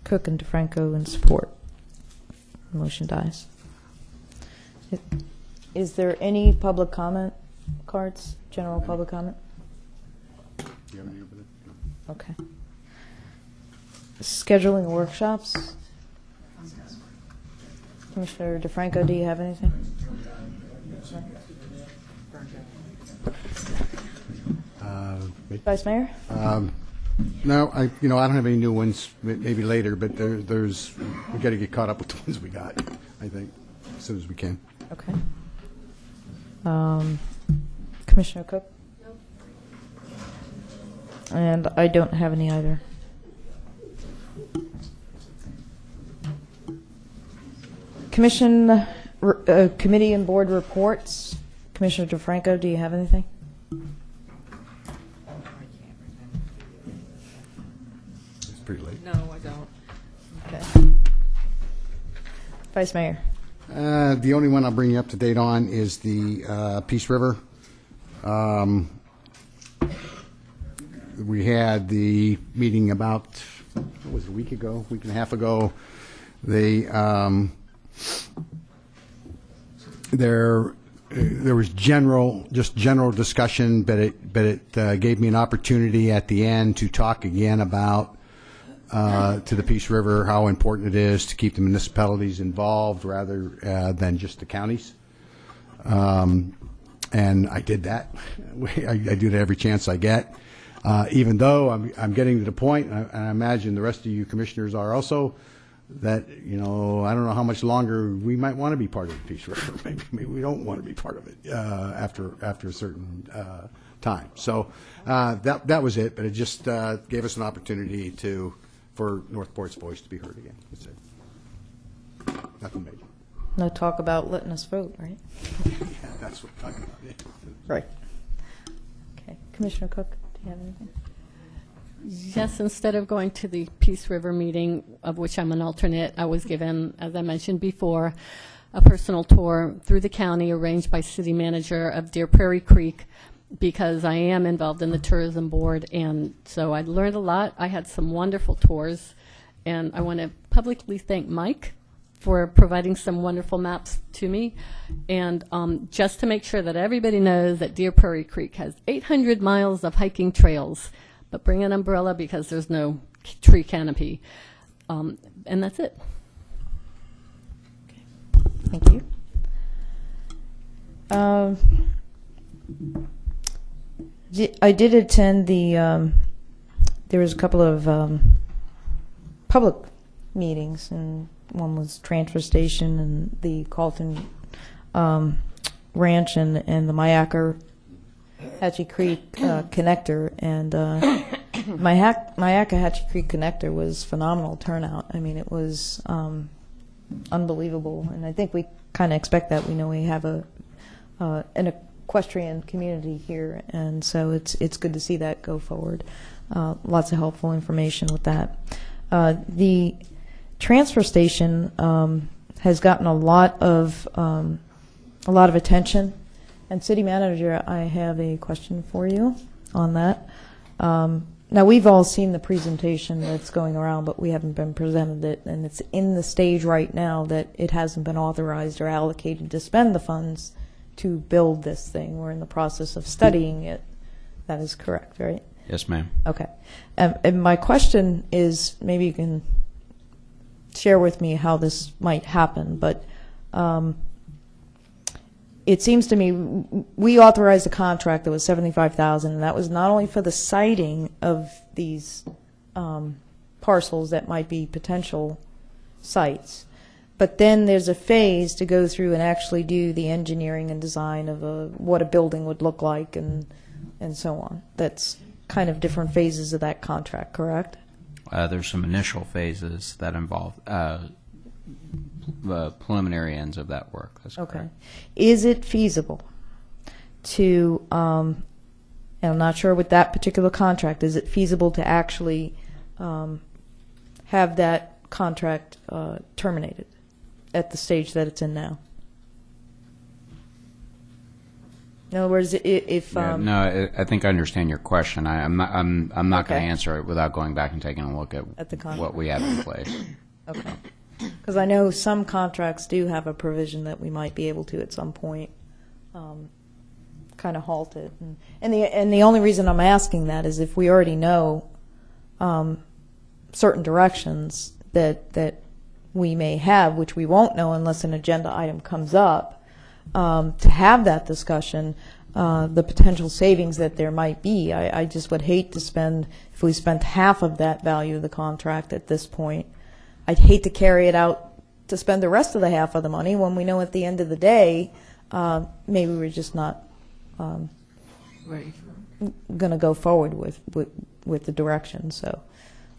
Cook and DeFranco in support. Motion dies. Is there any public comment cards? General public comment? Do you have any over there? No. Okay. Scheduling workshops? Commissioner DeFranco, do you have anything? Vice Mayor? No, I don't have any new ones. Maybe later, but there's we got to get caught up with the ones we got. I think as soon as we can. Okay. Commissioner Cook? Nope. And I don't have any either. Commission, committee and board reports. Commissioner DeFranco, do you have anything? It's pretty late. No, I don't. Okay. Vice Mayor? The only one I'll bring you up to date on is the Peace River. We had the meeting about, what was it, a week and a half ago. There was general discussion, but it gave me an opportunity at the end to talk again about to the Peace River how important it is to keep the municipalities involved rather than just the counties. And I did that. I do that every chance I get. Even though I'm getting to the point, and I imagine the rest of you commissioners are also, that, I don't know how much longer we might want to be part of the Peace River. Maybe we don't want to be part of it after a certain time. So that was it, but it just gave us an opportunity for Northport's voice to be heard again. That's it. Nothing major. No talk about letting us vote, right? Yeah, that's what I'm talking about. Yeah. Right. Okay. Commissioner Cook, do you have anything? Yes, instead of going to the Peace River meeting, of which I'm an alternate, I was given, as I mentioned before, a personal tour through the county arranged by city manager of Deer Prairie Creek, because I am involved in the tourism board, and so I learned a lot. I had some wonderful tours, and I want to publicly thank Mike for providing some wonderful maps to me. And just to make sure that everybody knows that Deer Prairie Creek has 800 miles of hiking trails, but bring an umbrella because there's no tree canopy. And that's it. Thank you. I did attend there was a couple of public meetings, and one was transfer station and the Carlton Ranch and the Mayaca Hatchie Creek connector, and Mayaca Hatchie Creek connector was phenomenal turnout. I mean, it was unbelievable, and I think we kind of expect that. We know we have an equestrian community here, and so it's good to see that go forward. Lots of helpful information with that. The transfer station has gotten a lot of attention. And City Manager, I have a question for you on that. Now, we've all seen the presentation that's going around, but we haven't been presented it, and it's in the stage right now that it hasn't been authorized or allocated to spend the funds to build this thing. We're in the process of studying it. That is correct, right? Yes, ma'am. Okay. And my question is, maybe you can share with me how this might happen, but it seems to me we authorized a contract that was $75,000, and that was not only for the siting of these parcels that might be potential sites, but then there's a phase to go through and actually do the engineering and design of what a building would look like and so on. That's kind of different phases of that contract, correct? There's some initial phases that involve the preliminary ends of that work. That's Okay. correct. Is it feasible to, and I'm not sure with that particular contract, is it feasible to actually have that contract terminated at the stage that it's in now? In other words, if, Yeah, no, I think I understand your question. I'm not going to Okay. answer it without going back and taking a look At the contract. what we have in place. okay. Because I know some contracts do have a provision that we might be able to at some point kind of halt it. And the only reason I'm asking that is if we already know certain directions that we may have, which we won't know unless an agenda item comes up, to have that discussion, the potential savings that there might be. I just would hate to spend, if we spent half of that value of the contract at this point, I'd hate to carry it out to spend the rest of the half of the money when we know at the end of the day, maybe we're just not going to go forward with the direction. So,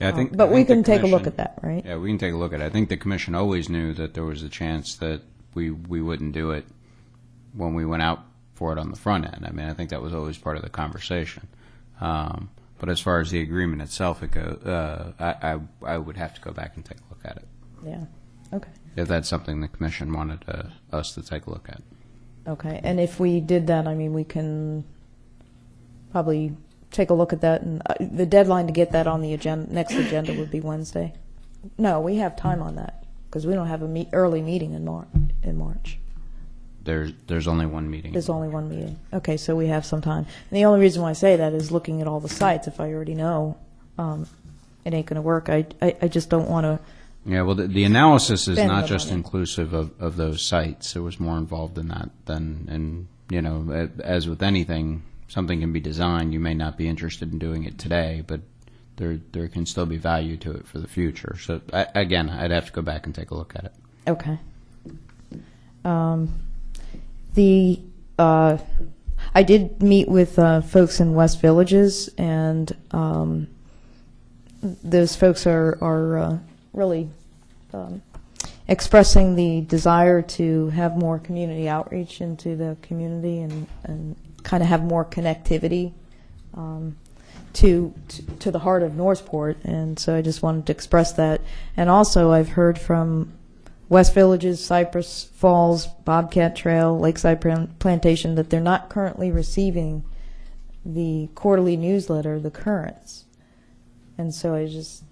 Yeah, I think, but I we think the can take a look commission- at that, right? Yeah, we can take a look at it. I think the commission always knew that there was a chance that we wouldn't do it when we went out for it on the front end. I mean, I think that was always part of the conversation. But as far as the agreement itself, it I would have to go back and take a look at it, Yeah. Okay. if that's something the commission wanted us to take a look at. Okay. And if we did that, I mean, we can probably take a look at that. And the deadline to get that on the agenda, next agenda, would be Wednesday. No, we have time on that because we don't have a early meeting in March. There's only one meeting. There's only one meeting. Okay, so we have some time. And the only reason why I say that is looking at all the sites. If I already know it ain't going to work, I just don't want to. Yeah, well, the analysis is Spend not the just money. inclusive of those sites. There was more involved in that and as with anything, something can be designed. You may not be interested in doing it today, but there can still be value to it for the future. So, again, I'd have to go back and take a look at it. Okay. I did meet with folks in West Villages, and those folks are really expressing the desire to have more community outreach into the community and kind of have more connectivity to the heart of Northport. And so I just wanted to express that. And also I've heard from West Villages, Cypress Falls, Bobcat Trail, Lakeside Plantation, that they're not currently receiving the quarterly newsletter, The Currents. And so I just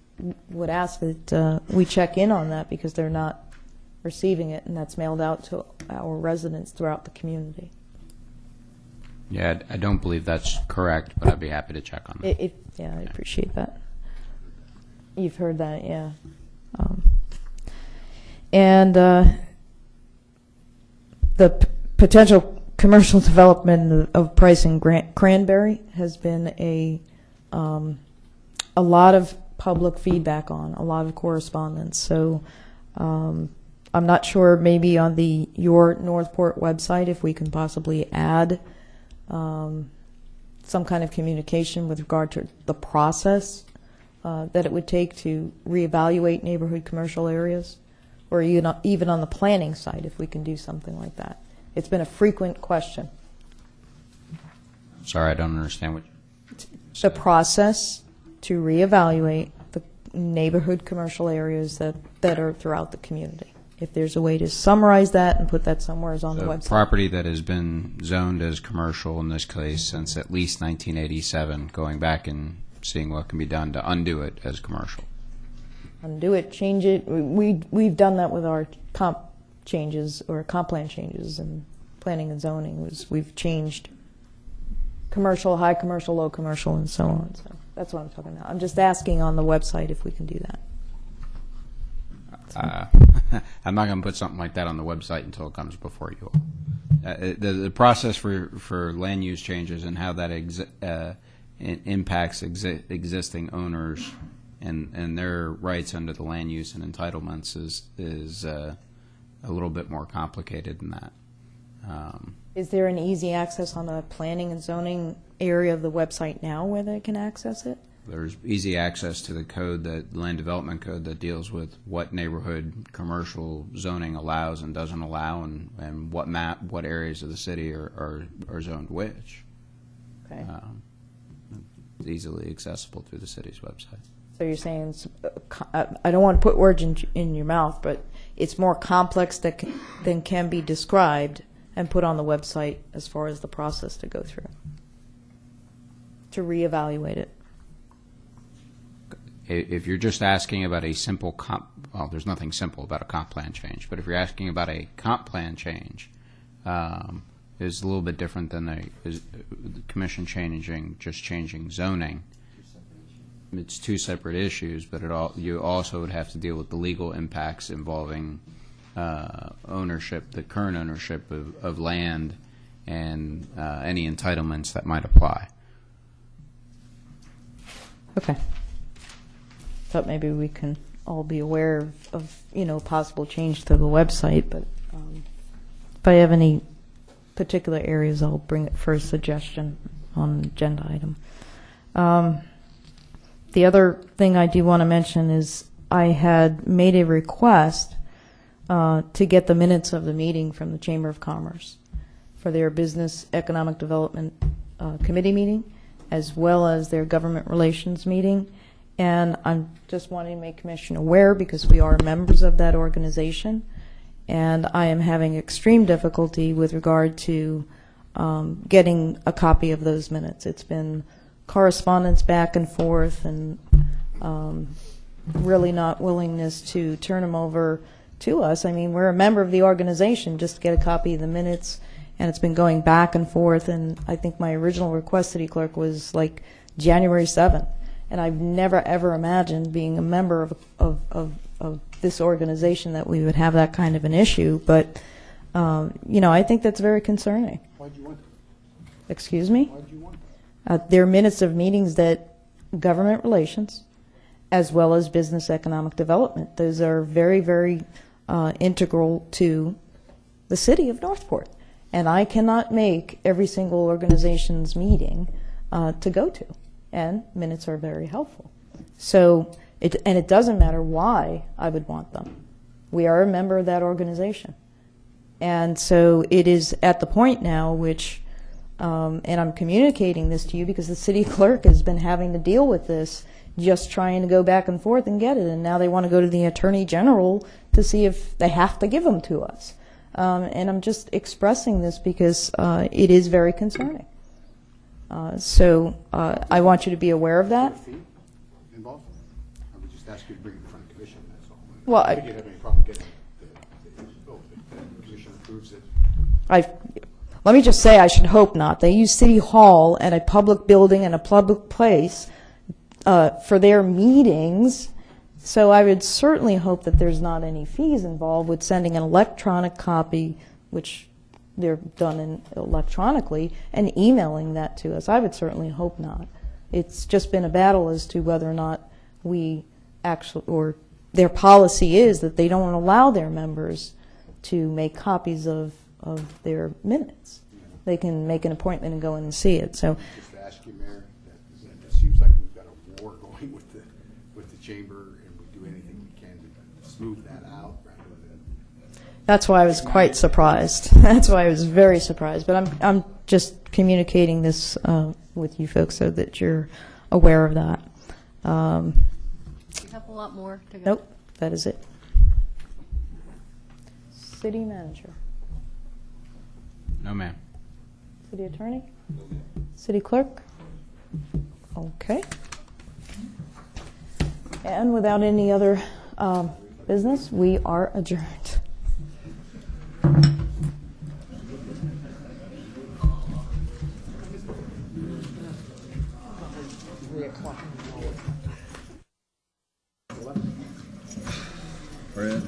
would ask that we check in on that because they're not receiving it, and that's mailed out to our residents throughout the community. Yeah, I don't believe that's correct, but I'd be happy to check on that. Yeah, I appreciate that. You've heard that, yeah. And the potential commercial development of Price and Cranberry has been a lot of public feedback on, a lot of correspondence. So I'm not sure, maybe on your Northport website, if we can possibly add some kind of communication with regard to the process that it would take to reevaluate neighborhood commercial areas, or even on the planning side, if we can do something like that. It's been a frequent question. Sorry, I don't understand what. The process to reevaluate the neighborhood commercial areas that are throughout the community. If there's a way to summarize that and put that somewhere on the website. Property that has been zoned as commercial in this case since at least 1987, going back and seeing what can be done to undo it as commercial. Undo it, change it. We've done that with our comp changes or comp plan changes and planning and zoning. We've changed commercial, high commercial, low commercial, and so on. So that's what I'm talking about. I'm just asking on the website if we can do that. I'm not going to put something like that on the website until it comes before you all. The process for land use changes and how that impacts existing owners and their rights under the land use and entitlements is a little bit more complicated than that. Is there an easy access on the planning and zoning area of the website now where they can access it? There's easy access to the code, the land development code, that deals with what neighborhood commercial zoning allows and doesn't allow, and what areas of the city are zoned which. Okay. It's easily accessible through the city's website. So you're saying, I don't want to put words in your mouth, but it's more complex than can be described and put on the website as far as the process to go through, to reevaluate it. If you're just asking about a simple well, there's nothing simple about a comp plan change, but if you're asking about a comp plan change, is a little bit different than the commission changing zoning. It's two separate issues, but you also would have to deal with the legal impacts involving ownership, the current ownership of land, and any entitlements that might apply. Okay. Thought maybe we can all be aware of possible change to the website, but if I have any particular areas, I'll bring it for a suggestion on an agenda item. The other thing I do want to mention is I had made a request to get the minutes of the meeting from the Chamber of Commerce for their Business Economic Development Committee meeting, as well as their Government Relations meeting. And I'm just wanting to make Commission aware, because we are members of that organization, and I am having extreme difficulty with regard to getting a copy of those minutes. It's been correspondence back and forth, and really not willingness to turn them over to us. I mean, we're a member of the organization, just to get a copy of the minutes, and it's been going back and forth, and I think my original request, City Clerk, was like January 7th. And I've never, ever imagined, being a member of this organization, that we would have that kind of an issue. But, I think that's very concerning. Why'd you want that? Excuse me? Why'd you want that? There are minutes of meetings that government relations, as well as business economic development. Those are very, very integral to the city of Northport. And I cannot make every single organization's meeting to go to. And minutes are very helpful. So, it doesn't matter why I would want them. We are a member of that organization. And so it is at the point now which, and I'm communicating this to you because the city clerk has been having to deal with this, just trying to go back and forth and get it. And now they want to go to the Attorney General to see if they have to give them to us. And I'm just expressing this because it is very concerning. So I want you to be aware of that. Fee involved? I would just ask you to bring it in front of the commission, that's all. Well, I don't think you'd have any problem getting the commission approves it. Let me just say, I should hope not. They use City Hall and a public building and a public place for their meetings, so I would certainly hope that there's not any fees involved with sending an electronic copy, which they're done electronically, and emailing that to us. I would certainly hope not. It's just been a battle as to whether or not we actually, or their policy is that they don't allow their members to make copies of their minutes. They can make an appointment and go in and see it. So, Just to ask you, Mayor, that it seems like we've got a war going with the chamber, and we do anything we can to smooth that out rather than. that's why I was quite surprised. That's why I was very surprised. But I'm just communicating this with you folks so that you're aware of that. We have a lot more to go. Nope, that is it. City manager, No, ma'am. city attorney, city clerk. Okay. And without any other business, we are adjourned. Fred?